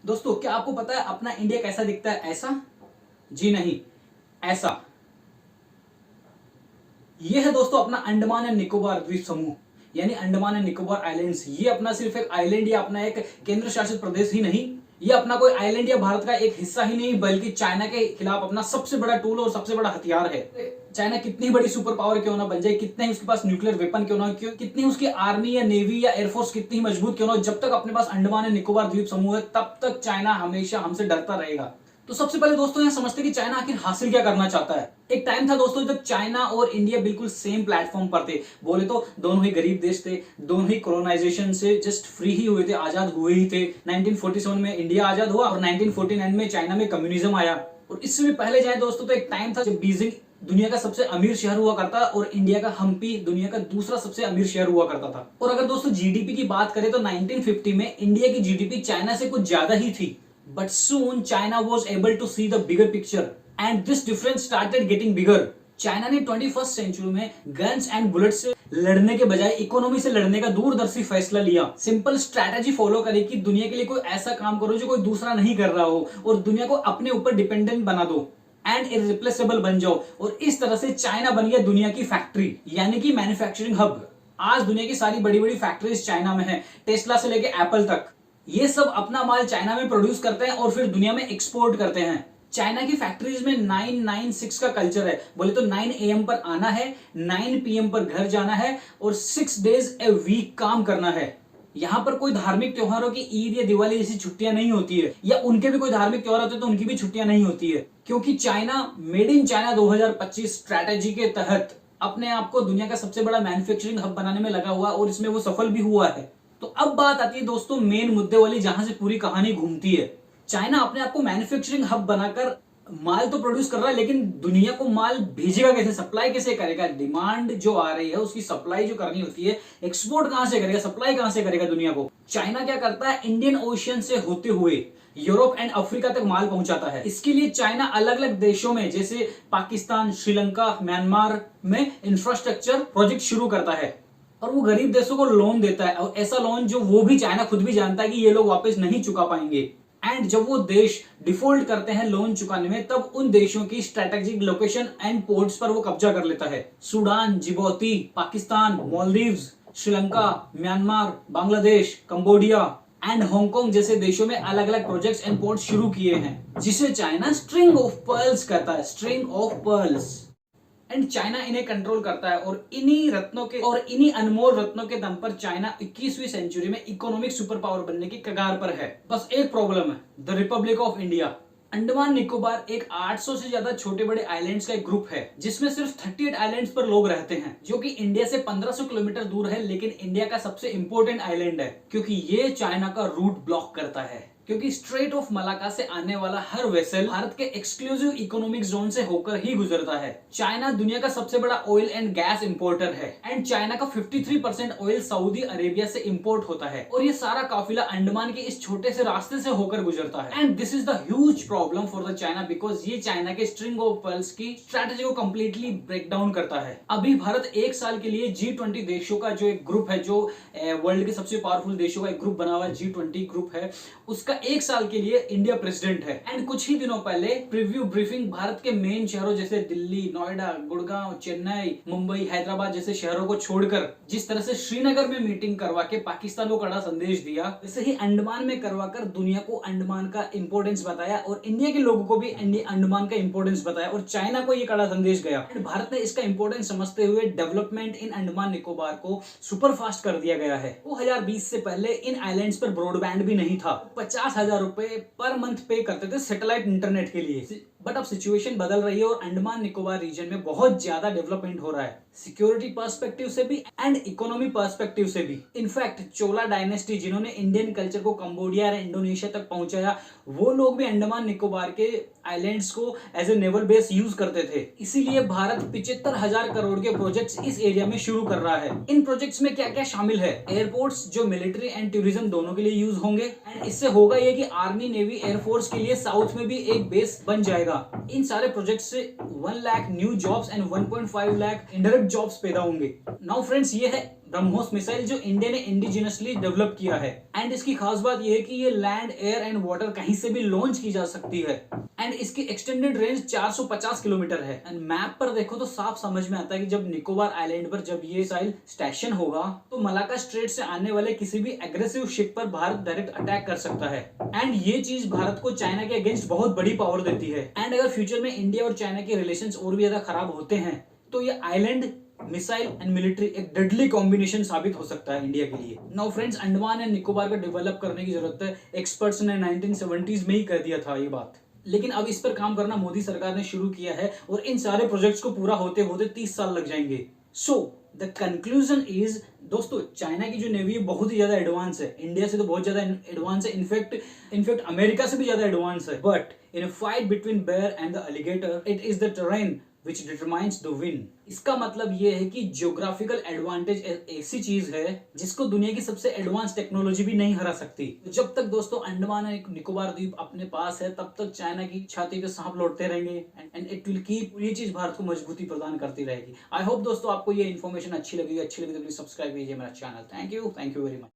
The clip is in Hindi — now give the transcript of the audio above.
दोस्तों क्या आपको पता है अपना इंडिया कैसा दिखता है? ऐसा? जी नहीं, ऐसा। ये है दोस्तों अपना अंडमान एंड निकोबार द्वीप समूह, यानी अंडमान एंड निकोबार आइलैंड्स। ये अपना सिर्फ एक आइलैंड या अपना एक केंद्र शासित प्रदेश ही नहीं, ये अपना कोई आइलैंड या भारत का एक हिस्सा ही नहीं, बल्कि चाइना के खिलाफ अपना सबसे बड़ा टूल और सबसे बड़ा हथियार है। चाइना कितनी बड़ी सुपर पावर क्यों ना बन जाए, कितने ही उसके पास न्यूक्लियर वेपन क्यों ना, क्यों कितनी उसकी आर्मी या नेवी या एयरफोर्स कितनी मजबूत क्यों ना, जब तक अपने पास अंडमान एंड निकोबार द्वीप समूह है तब तक चाइना हमेशा हमसे डरता रहेगा। तो सबसे पहले दोस्तों यहां समझते कि चाइना आखिर हासिल क्या करना चाहता है। एक टाइम था दोस्तों जब चाइना और इंडिया बिल्कुल सेम प्लेटफॉर्म पर थे। बोले तो दोनों ही गरीब देश थे, दोनों ही कोलोनाइजेशन से जस्ट फ्री ही हुए थे, आजाद हुए ही थे। 1947 में इंडिया आजाद हुआ और 1949 में चाइना में कम्युनिज्म आया। और इससे भी पहले जाए दोस्तों तो एक टाइम था जब बीजिंग दुनिया का सबसे अमीर शहर हुआ करता और इंडिया का हम्पी दुनिया का दूसरा सबसे अमीर शहर हुआ करता था। और अगर दोस्तों जीडीपी की बात करें तो 1950 में इंडिया की जीडीपी चाइना से कुछ ज्यादा ही थी। But soon China was able to see the bigger picture and this difference started getting bigger. China ने 21st सेंचुरी में गन्स एंड बुलेट से लड़ने के बजाय इकोनॉमी से लड़ने का दूरदर्शी फैसला लिया। सिंपल स्ट्रैटेजी फॉलो करे कि दुनिया के लिए कोई ऐसा काम करो जो कोई दूसरा नहीं कर रहा हो और दुनिया को अपने ऊपर डिपेंडेंट बना दो एंड इररिप्लेसेबल बन जाओ। और इस तरह से चाइना बन गया दुनिया की फैक्ट्री, यानी कि मैन्युफैक्चरिंग हब। आज दुनिया की सारी बड़ी बड़ी फैक्ट्रीज चाइना में है, टेस्ला से लेके एप्पल तक। ये सब अपना माल चाइना में प्रोड्यूस करते हैं और फिर दुनिया में एक्सपोर्ट करते हैं। चाइना की फैक्ट्रीज में 996 का कल्चर है। बोले तो 9 AM पर आना है, 9 PM पर घर जाना है और 6 डेज ए वीक काम करना है। यहाँ पर कोई धार्मिक त्योहारों की ईद या दिवाली जैसी छुट्टियां नहीं होती है, या उनके भी कोई धार्मिक त्योहार होते हैं तो उनकी भी छुट्टियां नहीं होती है, क्योंकि China made in China 2025 strategy के तहत अपने आप को दुनिया का सबसे बड़ा मैन्युफैक्चरिंग हब बनाने में लगा हुआ और इसमें वो सफल भी हुआ है। तो अब बात आती है दोस्तों मेन मुद्दे वाली, जहां से पूरी कहानी घूमती है। चाइना अपने आप को मैन्युफैक्चरिंग हब बनाकर माल तो प्रोड्यूस कर रहा है, लेकिन दुनिया को माल भेजेगा कैसे, सप्लाई कैसे करेगा? डिमांड जो आ रही है उसकी सप्लाई जो करनी होती है, एक्सपोर्ट कहां से करेगा, सप्लाई कहां से करेगा दुनिया को? चाइना क्या करता है, इंडियन ओशियन से होते हुए यूरोप एंड अफ्रीका तक माल पहुंचाता है। इसके लिए चाइना अलग अलग देशों में जैसे पाकिस्तान, श्रीलंका, म्यांमार में इंफ्रास्ट्रक्चर प्रोजेक्ट शुरू करता है और वो गरीब देशों को लोन देता है, और ऐसा लोन जो वो भी चाइना खुद भी जानता है कि ये लोग वापस नहीं चुका पाएंगे। एंड जब वो देश डिफॉल्ट करते हैं लोन चुकाने में, तब उन देशों की स्ट्रेटेजिक लोकेशन एंड पोर्ट्स पर वो कब्जा कर लेता है। Sudan, Djibouti, Pakistan, Maldives, Sri Lanka, Myanmar, Bangladesh, Cambodia and Hong Kong जैसे देशों में अलग अलग प्रोजेक्ट्स एंड पोर्ट्स शुरू किए हैं, जिसे चाइना स्ट्रिंग ऑफ पर्ल्स कहता है, string of pearls. And China इन्हें कंट्रोल करता है और इन्हीं अनमोल रत्नों के दम पर चाइना 21वीं सेंचुरी में इकोनॉमिक सुपर पावर बनने की कगार पर है। बस एक प्रॉब्लम है, the Republic of India. Andaman Nicobar एक 800 से ज्यादा छोटे बड़े आइलैंड्स का एक ग्रुप है, जिसमें सिर्फ 38 आइलैंड्स पर लोग रहते हैं, जो कि इंडिया से 1500 किलोमीटर दूर है, लेकिन इंडिया का सबसे इंपॉर्टेंट आइलैंड है क्योंकि ये चाइना का रूट ब्लॉक करता है। क्योंकि स्ट्रेट ऑफ मलाका से आने वाला हर वेसल भारत के एक्सक्लूसिव इकोनॉमिक जोन से होकर ही गुजरता है। चाइना दुनिया का सबसे बड़ा ऑयल एंड गैस इंपोर्टर है एंड चाइना का 53% ऑयल सऊदी अरेबिया से इंपोर्ट होता है, और ये सारा काफिला अंडमान के इस छोटे से रास्ते से होकर गुजरता है। And this is the huge problem for the China, because ये चाइना के स्ट्रिंग ऑफ पर्ल्स की स्ट्रेटेजी को कंप्लीटली ब्रेक डाउन करता है। अभी भारत एक साल के लिए G20 देशों का जो एक ग्रुप है, जो वर्ल्ड के सबसे पावरफुल देशों का एक ग्रुप बना हुआ है, G20 ग्रुप है, उसका एक साल के लिए इंडिया प्रेसिडेंट है। एंड कुछ ही दिनों पहले प्रीव्यू ब्रीफिंग भारत के मेन शहरों जैसे दिल्ली, नोएडा, गुड़गांव, चेन्नई, मुंबई, हैदराबाद जैसे शहरों को छोड़कर जिस तरह से श्रीनगर में मीटिंग करवा के पाकिस्तान को कड़ा संदेश दिया, वैसे ही अंडमान में करवाकर दुनिया को अंडमान का इंपोर्टेंस बताया और इंडिया के लोगों को भी अंडमान का इंपोर्टेंस बताया, और चाइना को ये कड़ा संदेश गया। भारत ने इसका इंपोर्टेंस समझते हुए डेवलपमेंट इन अंडमान निकोबार को सुपर फास्ट कर दिया गया है। 2020 से पहले इन आइलैंड्स पर ब्रॉडबैंड भी नहीं था। 50,000 रुपए पर मंथ पे करते थे सैटेलाइट इंटरनेट के लिए। बट अब सिचुएशन बदल रही है और अंडमान निकोबार रीजन में बहुत ज्यादा डेवलपमेंट हो रहा है, सिक्योरिटी पर्सपेक्टिव से भी एंड इकोनॉमी पर्सपेक्टिव से भी। इनफैक्ट चोला डायनेस्टी, जिन्होंने इंडियन कल्चर को कंबोडिया और इंडोनेशिया तक पहुंचाया, वो लोग भी अंडमान निकोबार के आइलैंड्स को as a naval base use करते थे। इसीलिए भारत 75,000 करोड़ के प्रोजेक्ट्स इस एरिया में शुरू कर रहा है। इन प्रोजेक्ट्स में क्या क्या शामिल है? एयरपोर्ट्स जो मिलिट्री एंड टूरिज्म दोनों के लिए यूज होंगे, एंड इससे होगा ये कि आर्मी, नेवी, एयरफोर्स के लिए साउथ में भी एक बेस बन जाएगा। इन सारे प्रोजेक्ट से 1 lakh new jobs and 1.5 lakh indirect jobs पैदा होंगे। नाउ फ्रेंड्स, ये है ब्रह्मोस मिसाइल जो इंडिया ने इंडिजिनसली डेवलप किया है। एंड इसकी खास बात यह है कि ये लैंड, एयर एंड वाटर कहीं से भी लॉन्च की जा सकती है। एंड इसकी एक्सटेंडेड रेंज 450 किलोमीटर है। एंड मैप पर देखो तो साफ समझ में आता है कि जब निकोबार आइलैंड पर जब ये मिसाइल स्टेशन होगा तो मलाका स्ट्रेट से आने वाले किसी भी एग्रेसिव शिप पर भारत डायरेक्ट अटैक कर सकता है। एंड ये चीज भारत को चाइना के अगेंस्ट बहुत बड़ी पावर देती है। एंड अगर फ्यूचर में इंडिया और चाइना के रिलेशंस और भी ज्यादा खराब होते हैं तो ये आइलैंड, मिसाइल एंड मिलिट्री एक डेडली कॉम्बिनेशन साबित हो सकता है इंडिया के लिए। Now friends, Andaman and Nicobar को डेवलप करने की जरूरत है। एक्सपर्ट्स ने 1970s में ही कर दिया था ये बात, लेकिन अब इस पर काम करना मोदी सरकार ने शुरू किया है और इन सारे प्रोजेक्ट्स को पूरा होते होते 30 साल लग जाएंगे। सो द कंक्लूजन इज, दोस्तों चाइना की जो नेवी है बहुत ही ज्यादा एडवांस है, इंडिया से तो बहुत ज्यादा एडवांस है, इनफैक्ट अमेरिका से भी ज्यादा एडवांस है। But in a fight between bear and the alligator, it is the terrain which determines the win। इसका मतलब ये है कि जियोग्राफिकल एडवांटेज ऐसी चीज है जिसको दुनिया की सबसे एडवांस टेक्नोलॉजी भी नहीं हरा सकती। तो जब तक दोस्तों अंडमान और निकोबार द्वीप अपने पास है तब तक चाइना की छाती पे सांप लौटते रहेंगे एंड इट विल कीप, ये चीज भारत को मजबूती प्रदान करती रहेगी। आई होप दोस्तों आपको ये इन्फॉर्मेशन अच्छी लगी तो प्लीज सब्सक्राइब कीजिए मेरा channel. Thank you very much.